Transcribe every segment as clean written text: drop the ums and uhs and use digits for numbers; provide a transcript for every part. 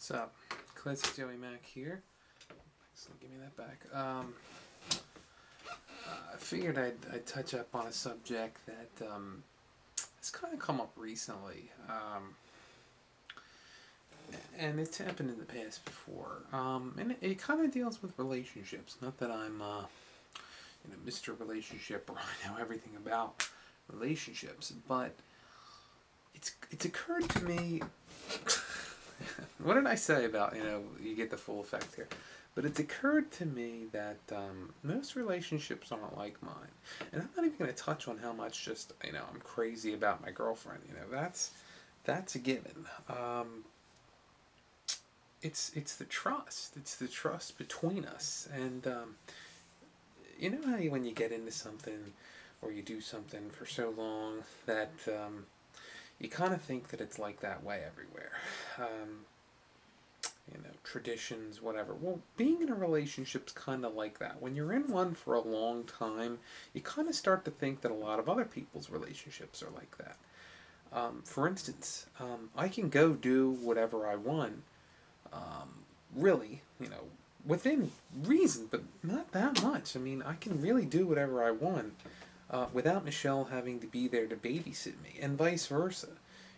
What's up? Classic Joey Mac here. So give me that back. I figured I'd touch up on a subject that has kind of come up recently. And it's happened in the past before. And it kind of deals with relationships. Not that I'm Mr. Relationship or I know everything about relationships, but it's occurred to me. What did I say about, you get the full effect here? But it's occurred to me that most relationships aren't like mine. And I'm not even going to touch on how much just, I'm crazy about my girlfriend. That's a given. It's the trust. It's the trust between us. And you know how when you get into something or you do something for so long that you kind of think that it's like that way everywhere. Traditions, whatever. Well, being in a relationship's kind of like that. When you're in one for a long time, you kind of start to think that a lot of other people's relationships are like that. For instance, I can go do whatever I want, really, within reason, but not that much. I mean, I can really do whatever I want without Michelle having to be there to babysit me, and vice versa.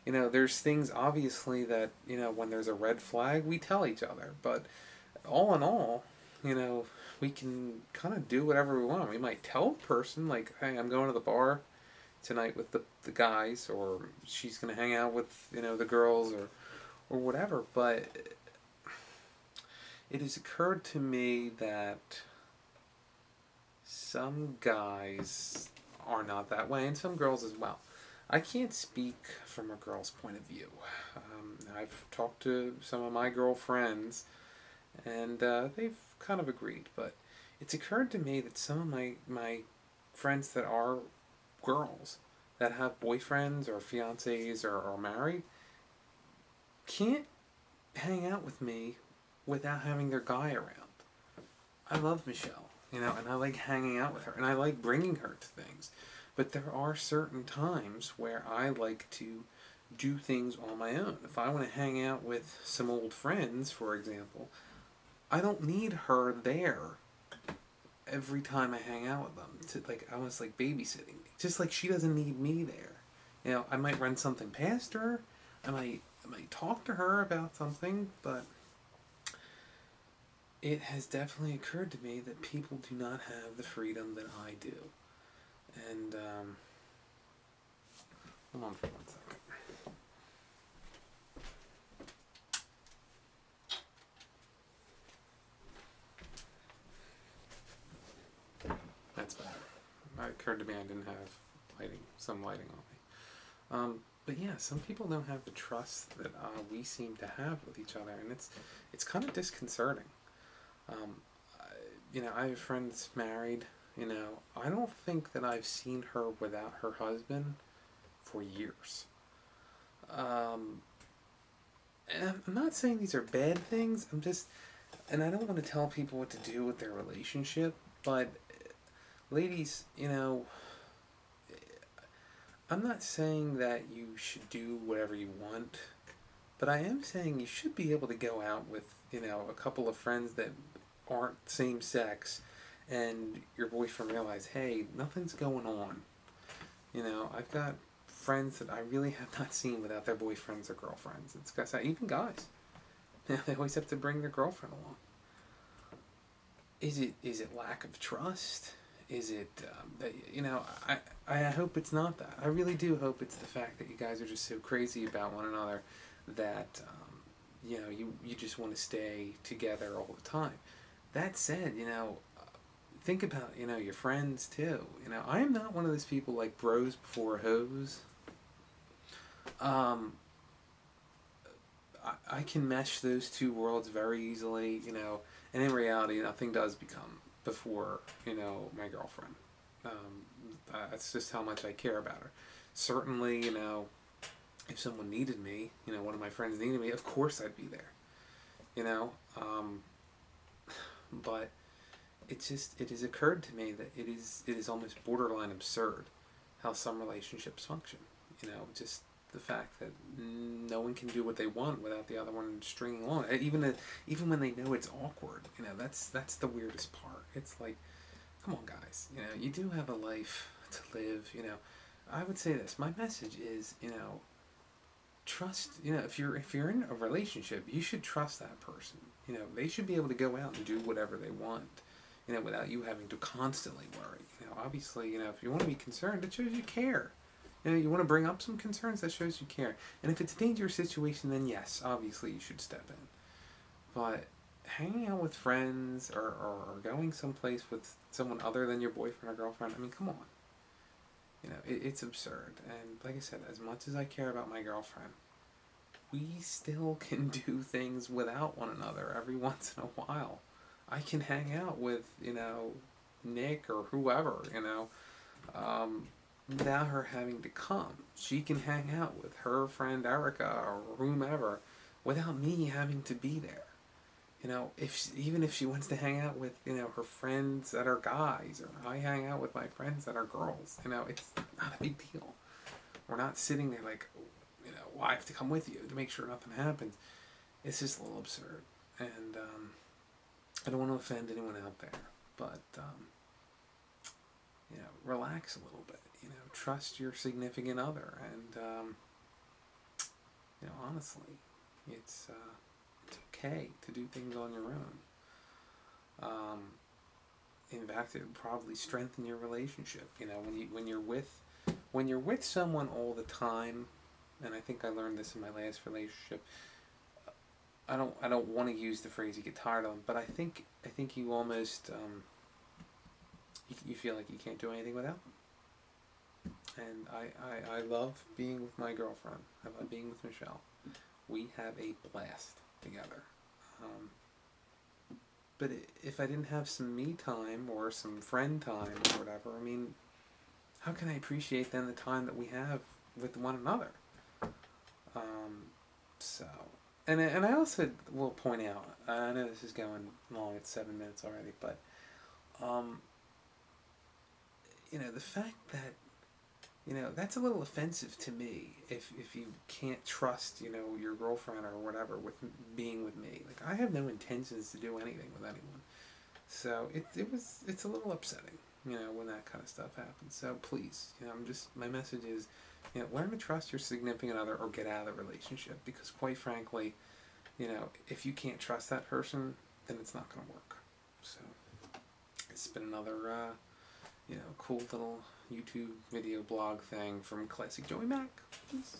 There's things obviously that, when there's a red flag, we tell each other. But all in all, we can kind of do whatever we want. We might tell a person, like, hey, I'm going to the bar tonight with the guys, or she's going to hang out with, the girls, or whatever. But it has occurred to me that some guys are not that way, and some girls as well. I can't speak from a girl's point of view. I've talked to some of my girlfriends, and they've kind of agreed, but it's occurred to me that some of my friends that are girls, that have boyfriends or fiancés or are married, can't hang out with me without having their guy around. I love Michelle, and I like hanging out with her, and I like bringing her to things. But there are certain times where I like to do things on my own. If I want to hang out with some old friends, for example, I don't need her there every time I hang out with them. Almost like babysitting me. Just like she doesn't need me there. I might run something past her. I might talk to her about something, but it has definitely occurred to me that people do not have the freedom that I do. And, hold on for 1 second. That's better. It occurred to me I didn't have some lighting on me. But yeah, some people don't have the trust that we seem to have with each other, and it's kind of disconcerting. I have a friend that's married. I don't think that I've seen her without her husband for years. And I'm not saying these are bad things. And I don't want to tell people what to do with their relationship, but ladies, I'm not saying that you should do whatever you want, but I am saying you should be able to go out with, a couple of friends that aren't same sex, and your boyfriend realize, hey, nothing's going on. I've got friends that I really have not seen without their boyfriends or girlfriends. It's guys, even guys. They always have to bring their girlfriend along. Is it lack of trust? Is it I hope it's not that. I really do hope it's the fact that you guys are just so crazy about one another that you just want to stay together all the time. That said, think about, your friends too. I am not one of those people like bros before hoes. I can mesh those two worlds very easily, and in reality, nothing does become before, my girlfriend. That's just how much I care about her. Certainly, if someone needed me, one of my friends needed me, of course I'd be there, but it has occurred to me that it is almost borderline absurd how some relationships function. Just the fact that no one can do what they want without the other one stringing along. Even when they know it's awkward, that's the weirdest part. It's like, come on, guys, you do have a life to live. I would say this. My message is, trust. If you're in a relationship, you should trust that person. They should be able to go out and do whatever they want. Without you having to constantly worry. Obviously, if you want to be concerned, it shows you care. You want to bring up some concerns, that shows you care. And if it's a dangerous situation, then yes, obviously you should step in. But hanging out with friends or going someplace with someone other than your boyfriend or girlfriend, I mean, come on. It's absurd. And like I said, as much as I care about my girlfriend, we still can do things without one another every once in a while. I can hang out with, Nick or whoever, without her having to come. She can hang out with her friend Erica or whomever without me having to be there. Even if she wants to hang out with, her friends that are guys, or I hang out with my friends that are girls, it's not a big deal. We're not sitting there like, well, I have to come with you to make sure nothing happens. It's just a little absurd. And, I don't want to offend anyone out there, but, relax a little bit. Trust your significant other, and, honestly, it's okay to do things on your own. In fact, it would probably strengthen your relationship. When you're with someone all the time, and I think I learned this in my last relationship. I don't want to use the phrase you get tired of them, but I think you almost you feel like you can't do anything without them. And I love being with my girlfriend. I love being with Michelle. We have a blast together. But if I didn't have some me time or some friend time or whatever, I mean, how can I appreciate then the time that we have with one another? So. And I also will point out, I know this is going long, it's 7 minutes already, but, the fact that, that's a little offensive to me if you can't trust, your girlfriend or whatever with being with me. Like, I have no intentions to do anything with anyone. So it's a little upsetting, when that kind of stuff happens. So please, my message is, learn to trust your significant other or get out of the relationship, because quite frankly, if you can't trust that person, then it's not going to work. So it's been another, cool little YouTube video blog thing from Classic Joey Mac. Peace.